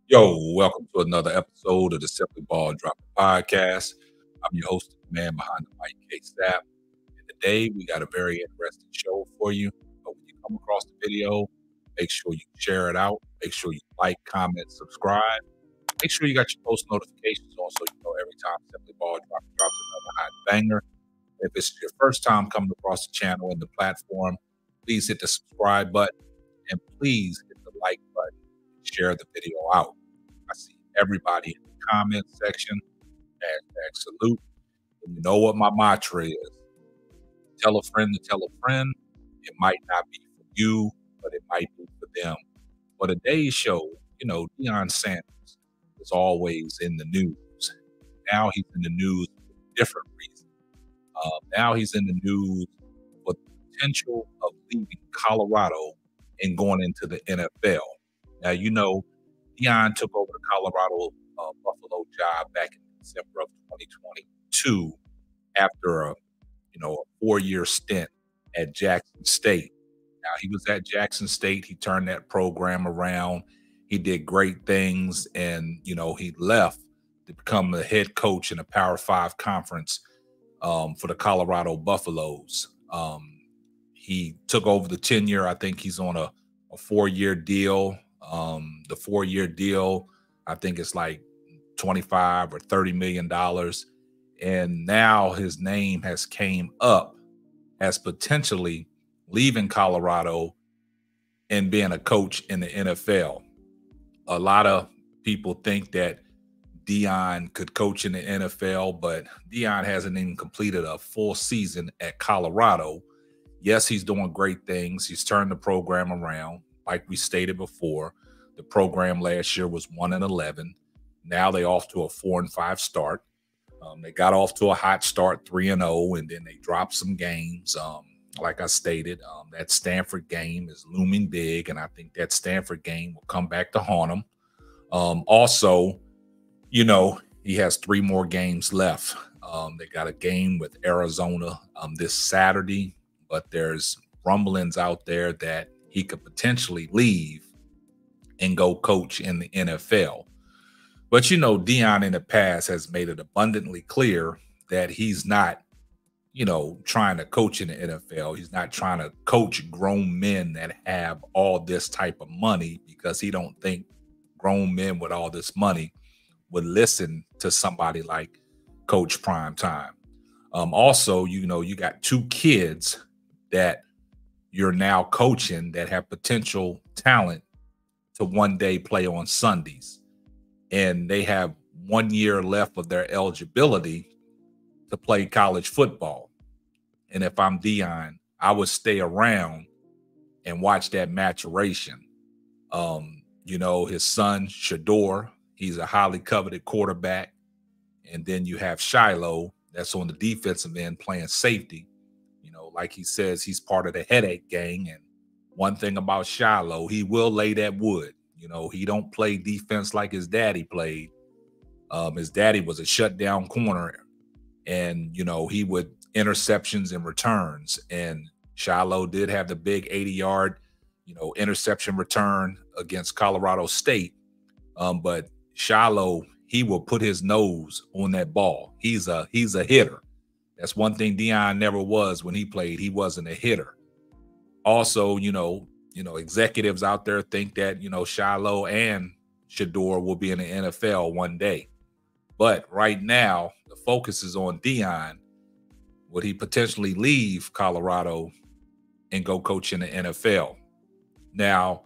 Yo, welcome to another episode of the Simply Ball Dropping Podcast. I'm your host, the man behind the mic, K-Sap. And today we got a very interesting show for you. But when you come across the video, make sure you share it out. Make sure you like, comment, subscribe. Make sure you got your post notifications on so you know every time Simply Ball drops another hot banger. If it's your first time coming across the channel and the platform, please hit the subscribe button and please hit the like button and share the video out. I see everybody in the comment section. Hashtag salute. And you know what my mantra is. Tell a friend to tell a friend. It might not be for you, but it might be for them. For today's show, Deion Sanders is always in the news. Now he's in the news for a different reason. Now he's in the news for the potential of leaving Colorado and going into the NFL. Now, Deion took over the Colorado Buffalo job back in December of 2022 after a 4-year stint at Jackson State. Now he was at Jackson State. He turned that program around. He did great things, and he left to become the head coach in a Power Five conference for the Colorado Buffaloes. He took over the tenure. I think he's on a 4-year deal. The 4-year deal, I think it's like $25 or $30 million. And now his name has came up as potentially leaving Colorado and being a coach in the NFL. A lot of people think that Deion could coach in the NFL, but Deion hasn't even completed a full season at Colorado. Yes, he's doing great things. He's turned the program around. Like we stated before, the program last year was 1-11. Now they off to a 4-5 start. They got off to a hot start, 3-0, and then they dropped some games. Like I stated, that Stanford game is looming big, and I think that Stanford game will come back to haunt him. Also, he has 3 more games left. They got a game with Arizona this Saturday, but there's rumblings out there that he could potentially leave and go coach in the NFL. But Deion in the past has made it abundantly clear that he's not, trying to coach in the NFL. He's not trying to coach grown men that have all this type of money, because he don't think grown men with all this money would listen to somebody like Coach Primetime. Also, you got 2 kids that you're now coaching that have potential talent to one day play on Sundays. And they have 1 year left of their eligibility to play college football. And if I'm Deion, I would stay around and watch that maturation. His son, Shador, he's a highly coveted quarterback. And then you have Shiloh, that's on the defensive end playing safety. Like he says, he's part of the headache gang. And one thing about Shiloh, he will lay that wood. He don't play defense like his daddy played. His daddy was a shutdown corner, and he would interceptions and returns. And Shiloh did have the big 80-yard, interception return against Colorado State. But Shiloh, he will put his nose on that ball. He's a hitter. That's one thing Deion never was when he played. He wasn't a hitter. Also, executives out there think that, Shiloh and Shador will be in the NFL one day. But right now, the focus is on Deion. Would he potentially leave Colorado and go coach in the NFL? Now,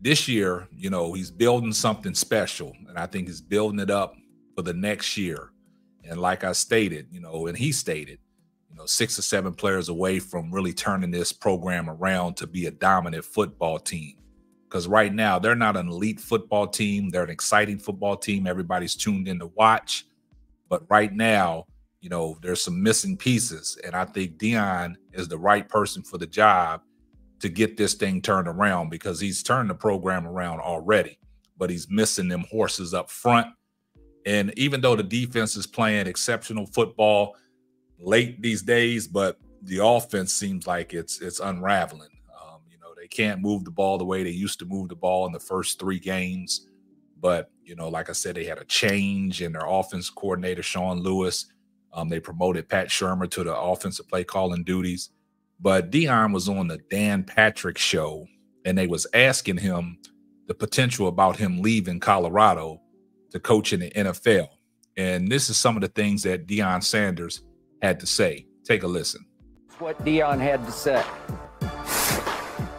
this year, he's building something special, and I think he's building it up for the next year. And like I stated, and he stated, 6 or 7 players away from really turning this program around to be a dominant football team. Because right now, they're not an elite football team. They're an exciting football team. Everybody's tuned in to watch. But right now, there's some missing pieces. And I think Deion is the right person for the job to get this thing turned around, because he's turned the program around already. But he's missing them horses up front. And even though the defense is playing exceptional football late these days, but the offense seems like it's unraveling. they can't move the ball the way they used to move the ball in the first 3 games. But, like I said, they had a change in their offense coordinator, Sean Lewis. They promoted Pat Shermer to the offensive play calling duties. But Deion was on the Dan Patrick show, and they was asking him the potential about him leaving Colorado to coach in the NFL. And this is some of the things that Deion Sanders had to say. Take a listen. What Deion had to say.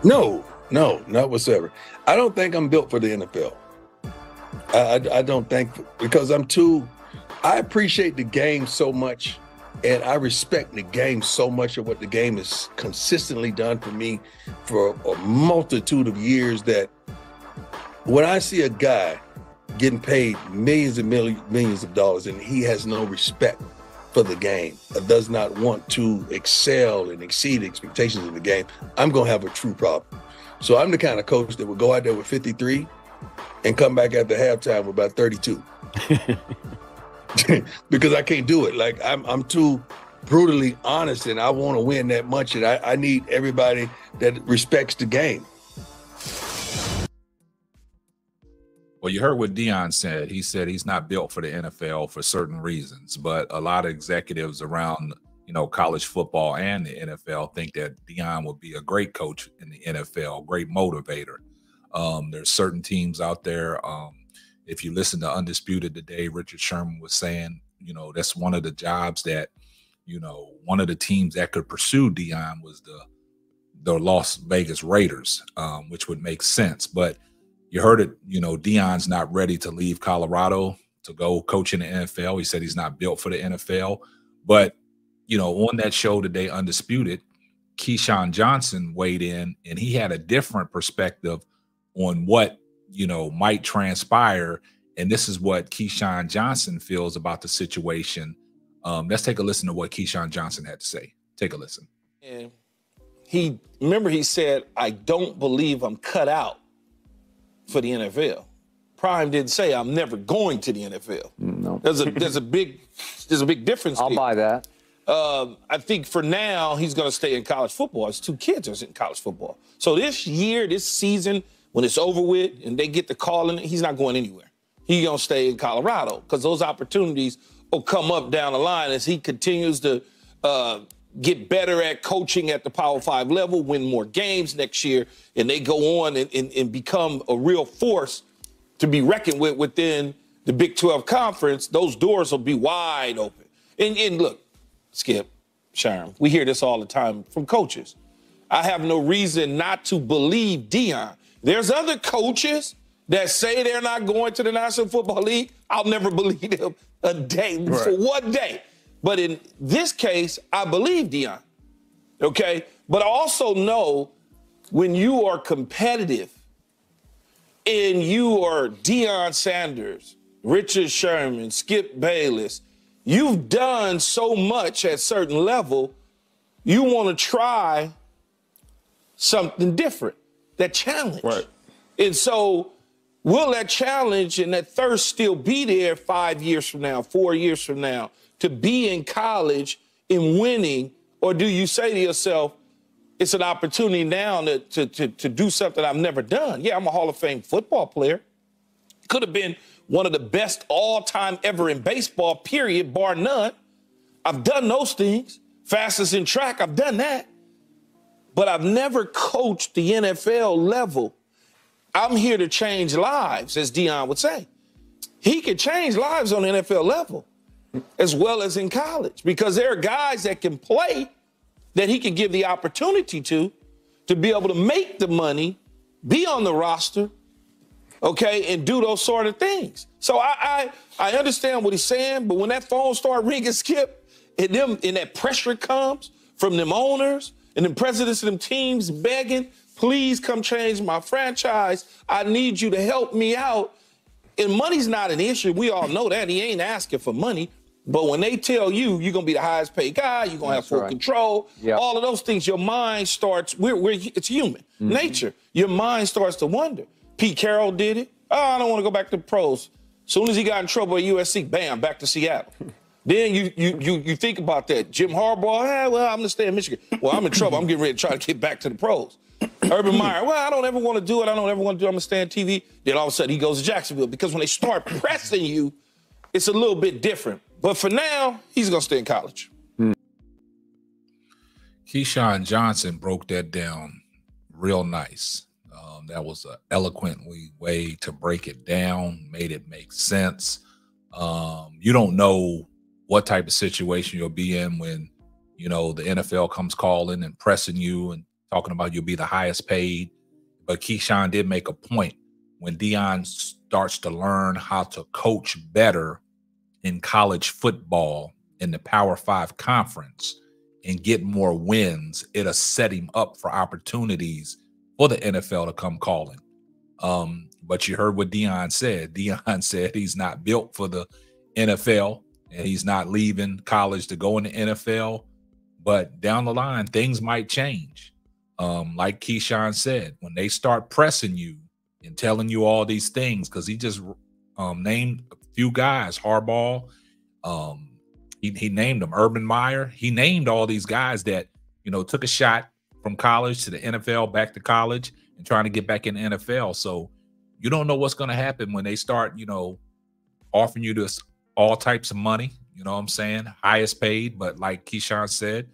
No, not whatsoever. I don't think I'm built for the NFL. I don't think, because I appreciate the game so much, and I respect the game so much of what the game has consistently done for me for a multitude of years, that when I see a guy getting paid millions and millions of dollars and he has no respect for the game, does not want to excel and exceed expectations of the game, I'm going to have a true problem. So I'm the kind of coach that would go out there with 53 and come back after halftime with about 32. Because I can't do it. Like, I'm too brutally honest, and I want to win that much, and I need everybody that respects the game. Well, you heard what Deion said. He said he's not built for the NFL for certain reasons, but a lot of executives around, college football and the NFL think that Deion will be a great coach in the NFL, great motivator. There's certain teams out there. If you listen to Undisputed today, Richard Sherman was saying, that's one of the jobs that, one of the teams that could pursue Deion was the Las Vegas Raiders, which would make sense. But you heard it, Deion's not ready to leave Colorado to go coach in the NFL. He said he's not built for the NFL. But, on that show today, Undisputed, Keyshawn Johnson weighed in, and he had a different perspective on what, might transpire. And this is what Keyshawn Johnson feels about the situation. Let's take a listen to what Keyshawn Johnson had to say. Take a listen. And he said, I don't believe I'm cut out for the NFL. Prime didn't say I'm never going to the NFL. No. There's a big difference. I'll buy that. I think for now he's going to stay in college football. His 2 kids are in college football. So this season, when it's over with and they get the call in, he's not going anywhere. He's going to stay in Colorado because those opportunities will come up down the line as he continues to get better at coaching at the Power 5 level, win more games next year, and they go on and become a real force to be reckoned with within the Big 12 Conference. Those doors will be wide open. And look, Skip, Sharm, we hear this all the time from coaches. I have no reason not to believe Deion. There's other coaches that say they're not going to the National Football League. I'll never believe them a day, right, for 1 day. But in this case, I believe Deion, okay? But I also know when you are competitive and you are Deion Sanders, Richard Sherman, Skip Bayless, you've done so much at a certain level, you want to try something different, that challenge. Right. And so will that challenge and that thirst still be there 5 years from now, 4 years from now, to be in college and winning? Or do you say to yourself, it's an opportunity now to do something I've never done? Yeah, I'm a Hall of Fame football player. Could have been one of the best all-time ever in baseball, period, bar none. I've done those things. Fastest in track, I've done that. But I've never coached the NFL level. I'm here to change lives, as Deion would say. He can change lives on the NFL level as well as in college, because there are guys that can play that he can give the opportunity to be able to make the money, be on the roster, okay, and do those sort of things. So I understand what he's saying, but when that phone start ringing, Skip, and that pressure comes from them owners and them presidents of them teams begging, please come change my franchise. I need you to help me out. And money's not an issue. We all know that. He ain't asking for money. But when they tell you you're going to be the highest paid guy, you're going to have full control, all of those things, your mind starts, it's human nature. Your mind starts to wonder. Pete Carroll did it. Oh, I don't want to go back to the pros. Soon as he got in trouble at USC, bam, back to Seattle. Then you think about that. Jim Harbaugh, well, I'm going to stay in Michigan. Well, I'm in trouble. I'm getting ready to try to get back to the pros. Urban Meyer, well, I don't ever want to do it. I don't ever want to do it. I'm going to stay on TV. Then all of a sudden he goes to Jacksonville because when they start pressing you, it's a little bit different. But for now, he's going to stay in college. Keyshawn Johnson broke that down real nice. That was an eloquent way to break it down, made it make sense. You don't know what type of situation you'll be in when, you know, the NFL comes calling and pressing you and talking about you'll be the highest paid. But Keyshawn did make a point. When Deion starts to learn how to coach better in college football in the Power 5 conference and get more wins, it'll set him up for opportunities for the NFL to come calling. But you heard what Deion said. Deion said he's not built for the NFL and he's not leaving college to go in the NFL. But down the line, things might change. Like Keyshawn said, when they start pressing you and telling you all these things, because he just named a few guys, Harbaugh, he named them, Urban Meyer. He named all these guys that, you know, took a shot from college to the NFL, back to college, and trying to get back in the NFL. So you don't know what's going to happen when they start, you know, offering you this all types of money. You know what I'm saying? Highest paid. But like Keyshawn said,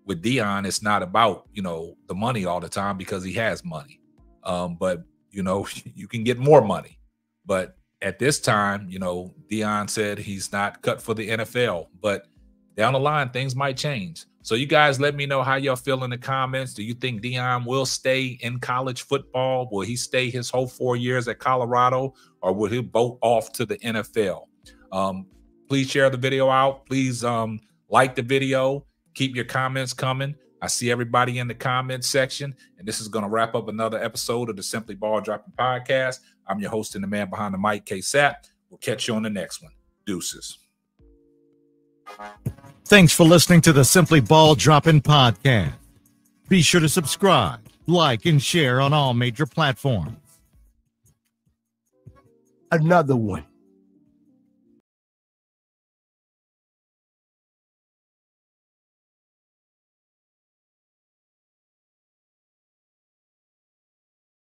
with Deion, it's not about, you know, the money all the time because he has money. But, you know, you can get more money. But at this time, you know, Deion said he's not cut for the NFL. But down the line, things might change. So you guys let me know how y'all feel in the comments. Do you think Deion will stay in college football? Will he stay his whole 4 years at Colorado, or will he bolt off to the NFL? Please share the video out. Please like the video. Keep your comments coming. I see everybody in the comment section. And this is going to wrap up another episode of the Simply Ball Dropping Podcast. I'm your host and the man behind the mic, K-Sap. We'll catch you on the next one. Deuces. Thanks for listening to the Simply Ball Dropping Podcast. Be sure to subscribe, like, and share on all major platforms. Another one.